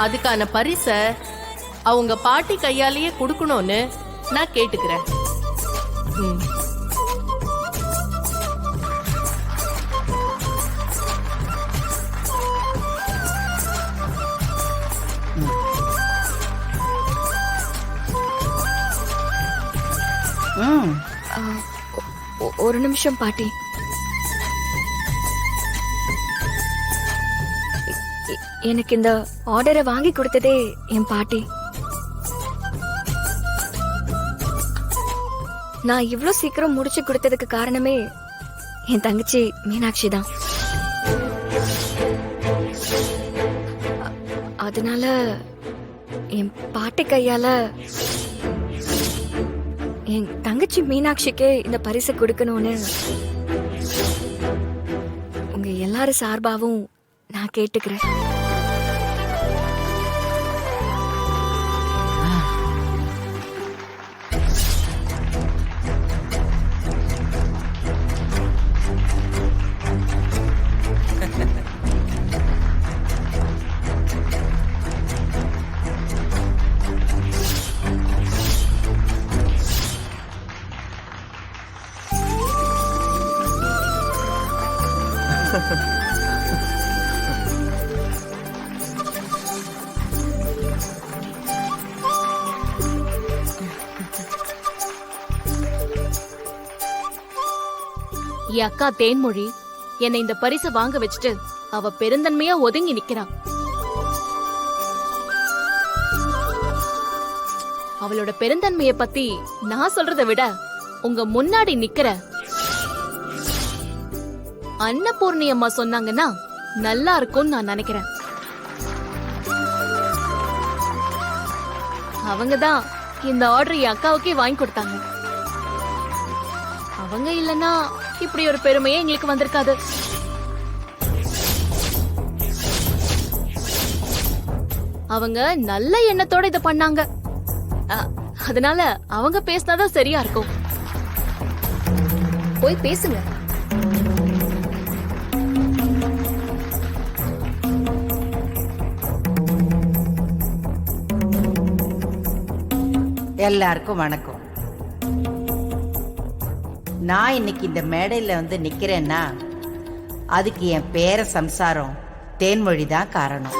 அதுக்கான பரிச அவங்க பாட்டி கையாலேயே கொடுக்கணும்னு நான் கேட்டுக்கிறேன். ம். ஒரு நிமிஷம் பாட்டி. எனக்கு இந்த ஆர்டரை வாங்கி கொடுத்ததே என் பாட்டி. நான் இவ்ளோ சீக்கிரம் முடிச்சு கொடுத்ததுக்கு காரணமே என் தங்கச்சி மீனாட்சி தான். அதனால என் பாட்டி கையால என் தங்கச்சி மீனாட்சிக்கே இந்த பரிசை கொடுக்கணும்னு உங்க எல்லாரும் சார்பாவும் நான் கேட்டுக்கிறேன். என் அக்கா தேன்மொழி என்னை இந்த பரிசை வாங்க வச்சுட்டு அவ பெருந்தன்மையா ஒதுங்கி நிக்கிறான். அவளோட பெருந்தன்மைய பத்தி நான் சொல்றதை விட உங்க முன்னாடி நிக்கிற அன்னபூர்ணி அம்மா சொன்னாங்கன்னா நல்லா இருக்கும்னு நான் நினைக்கிறேன். அவங்கதான் இந்த ஆர்டர் என் அக்காவுக்கே வாங்கி கொடுத்தாங்க. அவங்க இல்லனா இப்படி ஒரு பெருமையே எங்களுக்கு வந்திருக்காது. அவங்க நல்ல எண்ணத்தோட இத பண்ணாங்க. அதனால அவங்க பேசினாதான் சரியா இருக்கும். போய் பேசுங்க. எல்லாருக்கும் வணக்கம். நான் இன்னைக்கு இந்த மேடையில் வந்து நிக்கிறேன்னா அதுக்கு என் பேர சம்சாரம் தேன்மொழி தான் காரணம்.